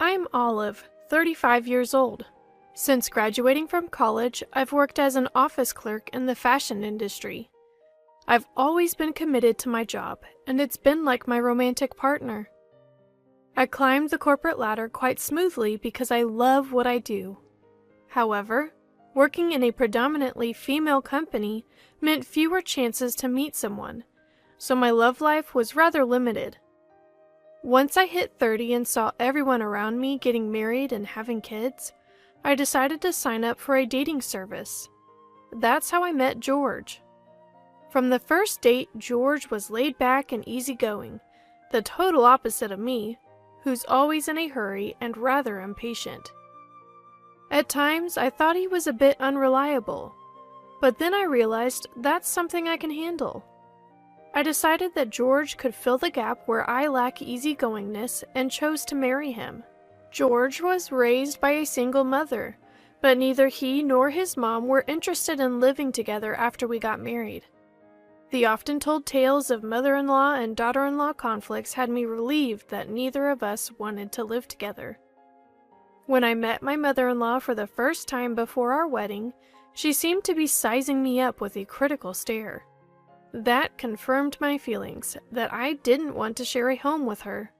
I'm Olive, 35 years old. Since graduating from college, I've worked as an office clerk in the fashion industry. I've always been committed to my job, and it's been like my romantic partner. I climbed the corporate ladder quite smoothly because I love what I do. However, working in a predominantly female company meant fewer chances to meet someone, so my love life was rather limited. Once I hit 30 and saw everyone around me getting married and having kids, I decided to sign up for a dating service. That's how I met George. From the first date, George was laid back and easygoing, the total opposite of me, who's always in a hurry and rather impatient. At times, I thought he was a bit unreliable, but then I realized that's something I can handle. I decided that George could fill the gap where I lack easygoingness and chose to marry him. George was raised by a single mother, but neither he nor his mom were interested in living together after we got married. The often told tales of mother-in-law and daughter-in-law conflicts had me relieved that neither of us wanted to live together. When I met my mother-in-law for the first time before our wedding, she seemed to be sizing me up with a critical stare. That confirmed my feelings that I didn't want to share a home with her.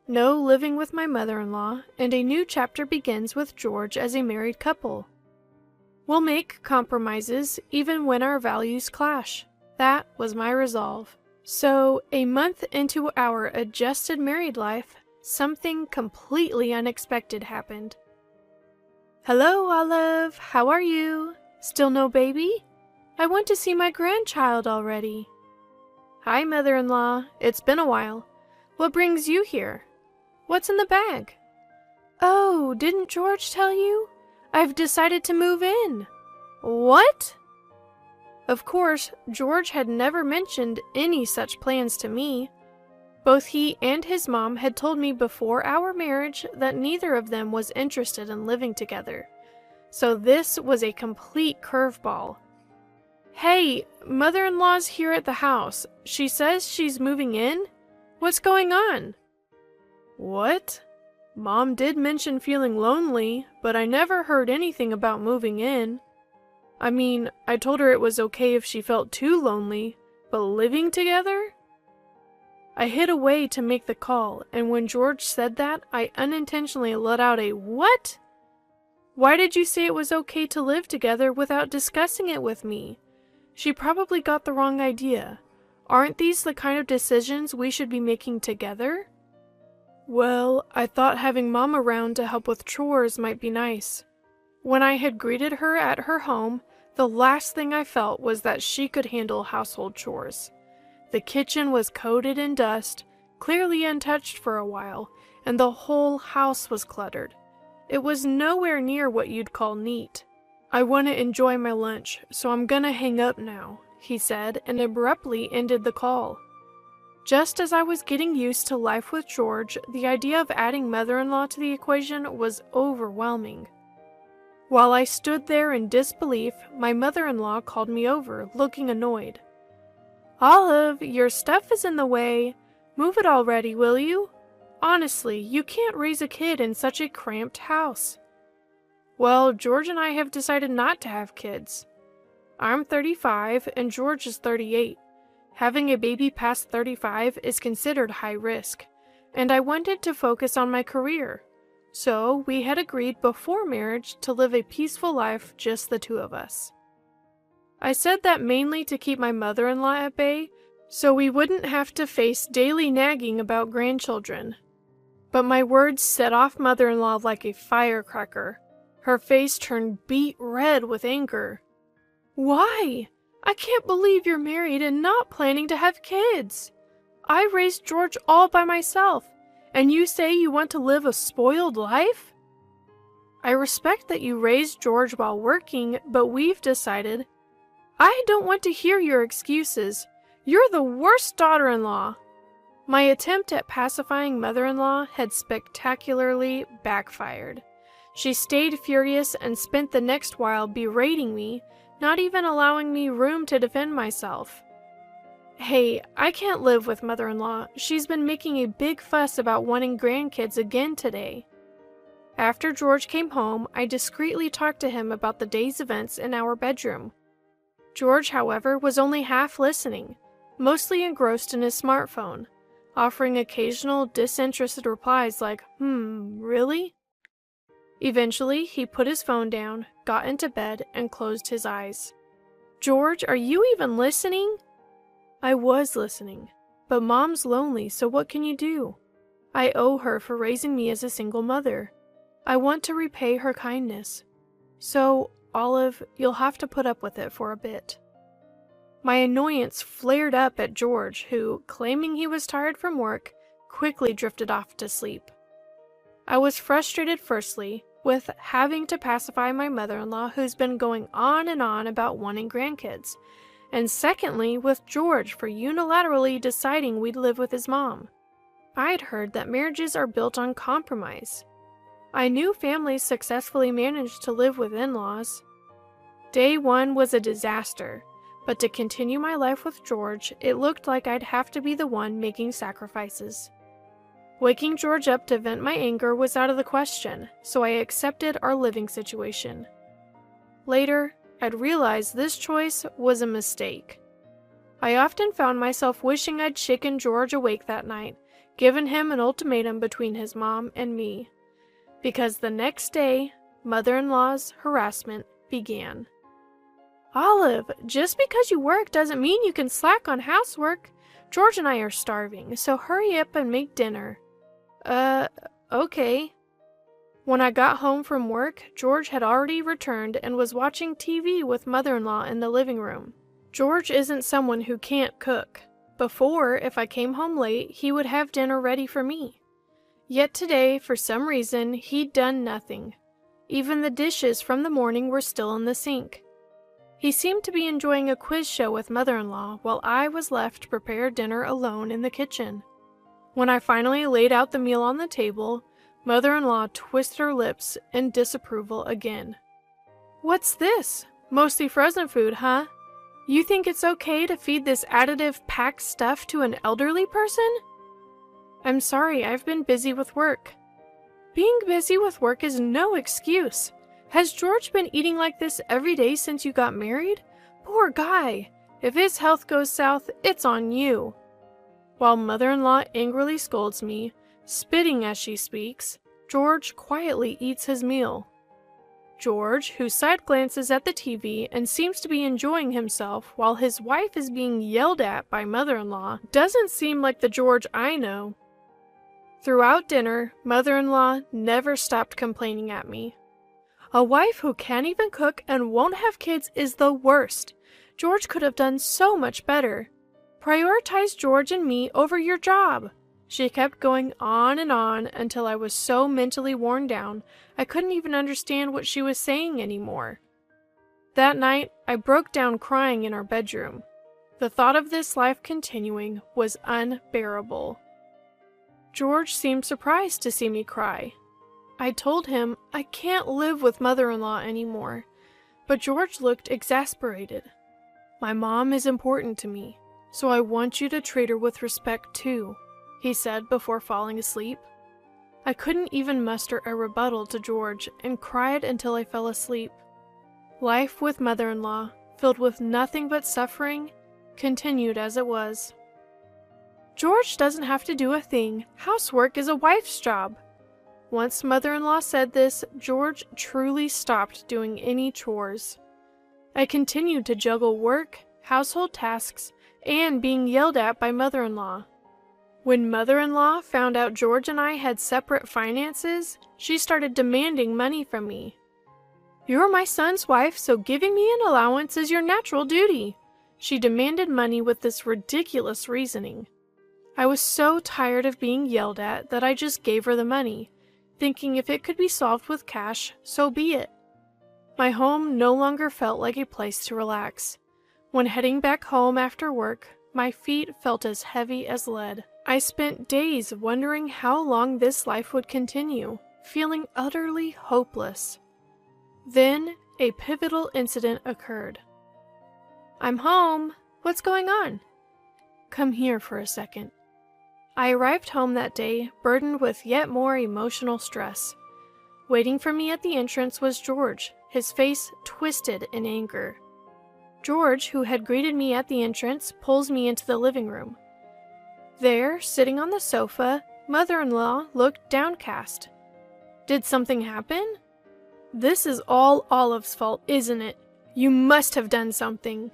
No living with my mother-in-law, and a new chapter begins with George as a married couple. We'll make compromises even when our values clash. That was my resolve. So, a month into our adjusted married life, something completely unexpected happened. "Hello, Olive. How are you? Still no baby? I want to see my grandchild already." "Hi, mother-in-law. It's been a while. What brings you here? What's in the bag?" "Oh, didn't George tell you? I've decided to move in." "What?" Of course, George had never mentioned any such plans to me. Both he and his mom had told me before our marriage that neither of them was interested in living together. So this was a complete curveball. "Hey, mother-in-law's here at the house. She says she's moving in? What's going on?" "What? Mom did mention feeling lonely, but I never heard anything about moving in. I mean, I told her it was okay if she felt too lonely, but living together?" I hid away to make the call, and when George said that, I unintentionally let out a "What?" "Why did you say it was okay to live together without discussing it with me? She probably got the wrong idea. Aren't these the kind of decisions we should be making together?" "Well, I thought having Mom around to help with chores might be nice." When I had greeted her at her home, the last thing I felt was that she could handle household chores. The kitchen was coated in dust, clearly untouched for a while, and the whole house was cluttered. It was nowhere near what you'd call neat. "I want to enjoy my lunch, so I'm gonna hang up now," he said, and abruptly ended the call. Just as I was getting used to life with George, the idea of adding mother-in-law to the equation was overwhelming. While I stood there in disbelief, my mother-in-law called me over, looking annoyed. "Olive, your stuff is in the way. Move it already, will you? Honestly, you can't raise a kid in such a cramped house." "Well, George and I have decided not to have kids. I'm 35 and George is 38. Having a baby past 35 is considered high risk, and I wanted to focus on my career. So we had agreed before marriage to live a peaceful life, just the two of us." I said that mainly to keep my mother-in-law at bay, so we wouldn't have to face daily nagging about grandchildren. But my words set off mother-in-law like a firecracker. Her face turned beet red with anger. "Why? I can't believe you're married and not planning to have kids. I raised George all by myself, and you say you want to live a spoiled life? I respect that you raised George while working, but we've decided—" "I don't want to hear your excuses. You're the worst daughter-in-law." My attempt at pacifying mother-in-law had spectacularly backfired. She stayed furious and spent the next while berating me, not even allowing me room to defend myself. Hey, I can't live with mother-in-law. She's been making a big fuss about wanting grandkids again today. After George came home, I discreetly talked to him about the day's events in our bedroom. George, however, was only half listening, mostly engrossed in his smartphone, offering occasional disinterested replies like, really? Eventually, he put his phone down, got into bed, and closed his eyes. George, are you even listening? I was listening, but Mom's lonely, so what can you do? I owe her for raising me as a single mother. I want to repay her kindness. So, Olive, you'll have to put up with it for a bit. My annoyance flared up at George, who, claiming he was tired from work, quickly drifted off to sleep. I was frustrated firstly with having to pacify my mother-in-law who's been going on and on about wanting grandkids, and secondly with George for unilaterally deciding we'd live with his mom. I'd heard that marriages are built on compromise. I knew families successfully managed to live with in-laws. Day one was a disaster, but to continue my life with George, it looked like I'd have to be the one making sacrifices. Waking George up to vent my anger was out of the question, so I accepted our living situation. Later, I'd realized this choice was a mistake. I often found myself wishing I'd chickened George awake that night, given him an ultimatum between his mom and me. Because the next day, mother-in-law's harassment began. Olive, just because you work doesn't mean you can slack on housework. George and I are starving, so hurry up and make dinner. Okay. When I got home from work, George had already returned and was watching TV with mother-in-law in the living room. George isn't someone who can't cook. Before, if I came home late, he would have dinner ready for me. Yet today, for some reason, he'd done nothing. Even the dishes from the morning were still in the sink. He seemed to be enjoying a quiz show with mother-in-law while I was left to prepare dinner alone in the kitchen. When I finally laid out the meal on the table, mother-in-law twisted her lips in disapproval again. What's this? Mostly frozen food, huh? You think it's okay to feed this additive packed stuff to an elderly person? I'm sorry, I've been busy with work. Being busy with work is no excuse. Has George been eating like this every day since you got married? Poor guy. If his health goes south, it's on you. While mother-in-law angrily scolds me, spitting as she speaks, George quietly eats his meal. George, who side glances at the TV and seems to be enjoying himself while his wife is being yelled at by mother-in-law, doesn't seem like the George I know. Throughout dinner, mother-in-law never stopped complaining at me. A wife who can't even cook and won't have kids is the worst. George could have done so much better. Prioritize George and me over your job. She kept going on and on until I was so mentally worn down, I couldn't even understand what she was saying anymore. That night, I broke down crying in our bedroom. The thought of this life continuing was unbearable. George seemed surprised to see me cry. I told him I can't live with mother-in-law anymore, but George looked exasperated. My mom is important to me, so I want you to treat her with respect too, he said before falling asleep. I couldn't even muster a rebuttal to George and cried until I fell asleep. Life with mother-in-law, filled with nothing but suffering, continued as it was. George doesn't have to do a thing. Housework is a wife's job. Once mother-in-law said this, George truly stopped doing any chores. I continued to juggle work, household tasks, and being yelled at by mother-in-law. When mother-in-law found out George and I had separate finances, she started demanding money from me. You're my son's wife, so giving me an allowance is your natural duty. She demanded money with this ridiculous reasoning. I was so tired of being yelled at that I just gave her the money, thinking if it could be solved with cash, so be it. My home no longer felt like a place to relax. When heading back home after work, my feet felt as heavy as lead. I spent days wondering how long this life would continue, feeling utterly hopeless. Then, a pivotal incident occurred. I'm home. What's going on? Come here for a second." I arrived home that day, burdened with yet more emotional stress. Waiting for me at the entrance was George, his face twisted in anger. George, who had greeted me at the entrance, pulls me into the living room. There, sitting on the sofa, Mother-in-law looked downcast. "Did something happen?" "This is all Olive's fault, isn't it? You must have done something."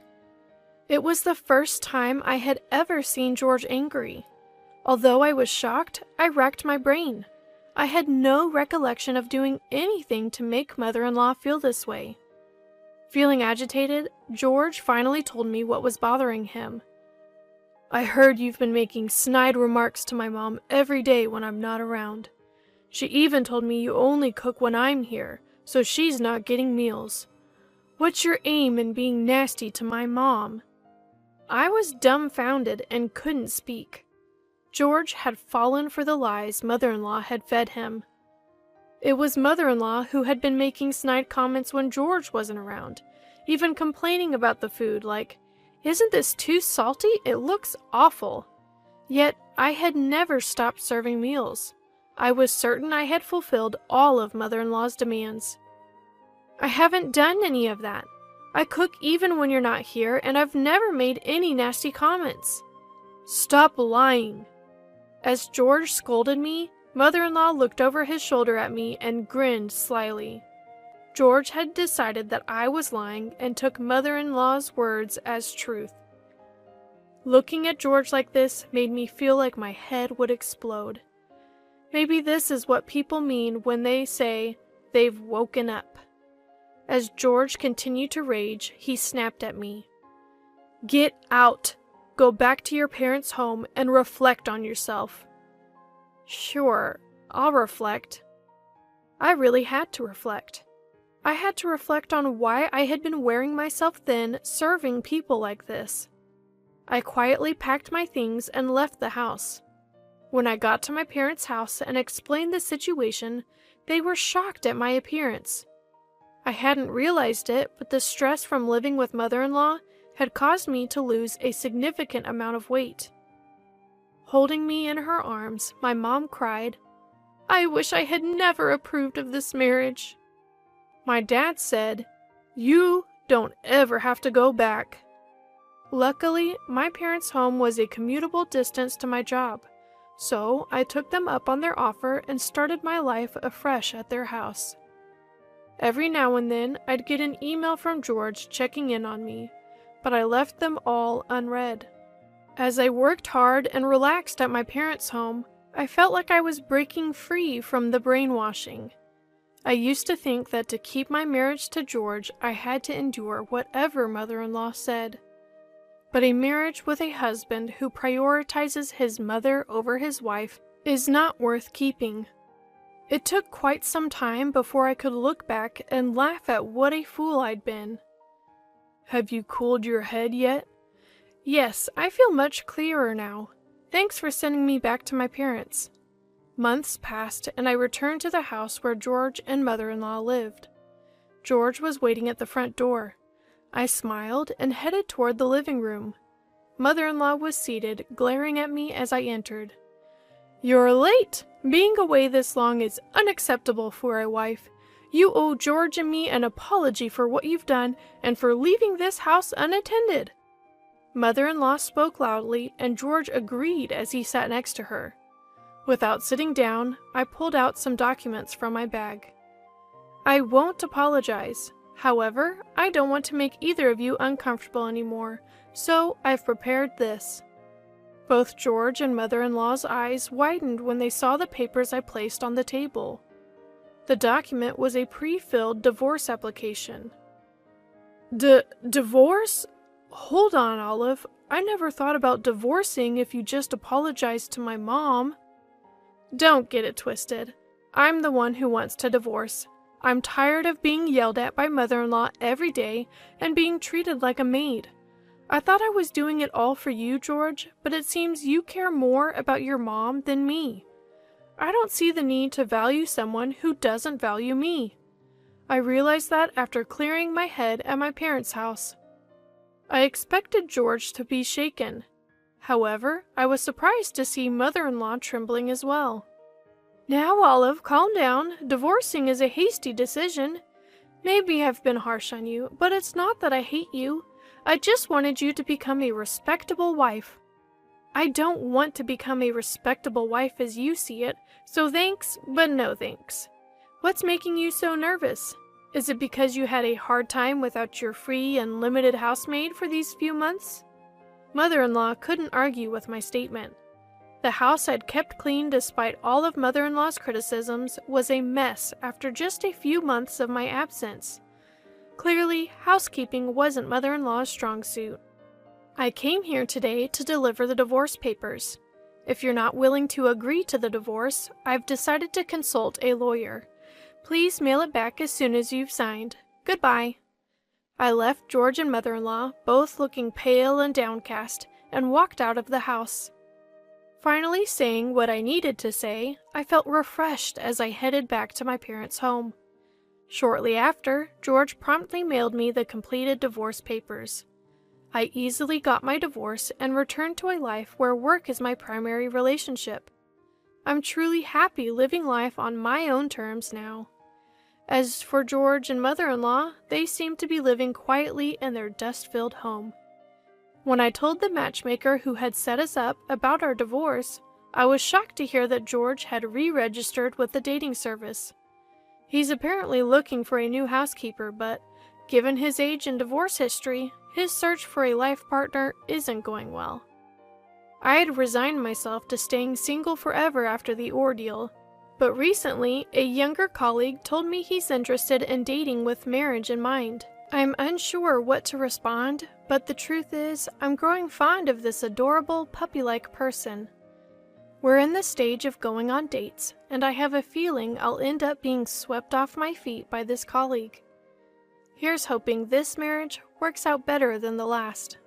It was the first time I had ever seen George angry. Although I was shocked, I racked my brain. I had no recollection of doing anything to make Mother-in-law feel this way. Feeling agitated, George finally told me what was bothering him. "I heard you've been making snide remarks to my mom every day when I'm not around. She even told me you only cook when I'm here, so she's not getting meals. What's your aim in being nasty to my mom?" I was dumbfounded and couldn't speak. George had fallen for the lies Mother-in-law had fed him. It was Mother-in-law who had been making snide comments when George wasn't around, even complaining about the food like, "Isn't this too salty? It looks awful." Yet I had never stopped serving meals. I was certain I had fulfilled all of Mother-in-law's demands. "I haven't done any of that. I cook even when you're not here, and I've never made any nasty comments." "Stop lying." As George scolded me, Mother-in-law looked over his shoulder at me and grinned slyly. George had decided that I was lying and took Mother-in-law's words as truth. Looking at George like this made me feel like my head would explode. Maybe this is what people mean when they say they've woken up. As George continued to rage, he snapped at me. "Get out! Go back to your parents' home and reflect on yourself." Sure, I'll reflect. I really had to reflect. I had to reflect on why I had been wearing myself thin serving people like this. I quietly packed my things and left the house. When I got to my parents' house and explained the situation, they were shocked at my appearance. I hadn't realized it, but the stress from living with Mother-in-law had caused me to lose a significant amount of weight. Holding me in her arms, my mom cried, "I wish I had never approved of this marriage." My dad said, "You don't ever have to go back." Luckily, my parents' home was a commutable distance to my job, so I took them up on their offer and started my life afresh at their house. Every now and then, I'd get an email from George checking in on me, but I left them all unread. As I worked hard and relaxed at my parents' home, I felt like I was breaking free from the brainwashing. I used to think that to keep my marriage to George, I had to endure whatever Mother-in-law said. But a marriage with a husband who prioritizes his mother over his wife is not worth keeping. It took quite some time before I could look back and laugh at what a fool I'd been. Have you cooled your head yet? Yes, I feel much clearer now. Thanks for sending me back to my parents. Months passed, and I returned to the house where George and Mother-in-law lived. George was waiting at the front door. I smiled and headed toward the living room. Mother-in-law was seated, glaring at me as I entered. "You're late! Being away this long is unacceptable for a wife. You owe George and me an apology for what you've done and for leaving this house unattended." Mother-in-law spoke loudly, and George agreed as he sat next to her. Without sitting down, I pulled out some documents from my bag. "I won't apologize. However, I don't want to make either of you uncomfortable anymore, so I've prepared this." Both George and Mother-in-law's eyes widened when they saw the papers I placed on the table. The document was a pre-filled divorce application. Divorce? Hold on, Olive. I never thought about divorcing if you just apologized to my mom. Don't get it twisted. I'm the one who wants to divorce. I'm tired of being yelled at by Mother-in-law every day and being treated like a maid. I thought I was doing it all for you, George, but it seems you care more about your mom than me. I don't see the need to value someone who doesn't value me. I realized that after clearing my head at my parents' house. I expected George to be shaken. However, I was surprised to see mother-in-law trembling as well. "Now, Olive, calm down. Divorcing is a hasty decision. Maybe I've been harsh on you, but it's not that I hate you. I just wanted you to become a respectable wife." "I don't want to become a respectable wife as you see it, so thanks, but no thanks." "What's making you so nervous? Is it because you had a hard time without your free and limited housemaid for these few months?" Mother-in-law couldn't argue with my statement. The house I'd kept clean despite all of mother-in-law's criticisms was a mess after just a few months of my absence. Clearly, housekeeping wasn't mother-in-law's strong suit. "I came here today to deliver the divorce papers. If you're not willing to agree to the divorce, I've decided to consult a lawyer. Please mail it back as soon as you've signed. Goodbye." I left George and mother-in-law, both looking pale and downcast, and walked out of the house. Finally saying what I needed to say, I felt refreshed as I headed back to my parents' home. Shortly after, George promptly mailed me the completed divorce papers. I easily got my divorce and returned to a life where work is my primary relationship. I'm truly happy living life on my own terms now. As for George and mother-in-law, they seem to be living quietly in their dust-filled home. When I told the matchmaker who had set us up about our divorce, I was shocked to hear that George had re-registered with the dating service. He's apparently looking for a new housekeeper, but given his age and divorce history, his search for a life partner isn't going well. I had resigned myself to staying single forever after the ordeal, but recently a younger colleague told me he's interested in dating with marriage in mind. I'm unsure what to respond, but the truth is, I'm growing fond of this adorable, puppy-like person. We're in the stage of going on dates, and I have a feeling I'll end up being swept off my feet by this colleague. Here's hoping this marriage works out better than the last.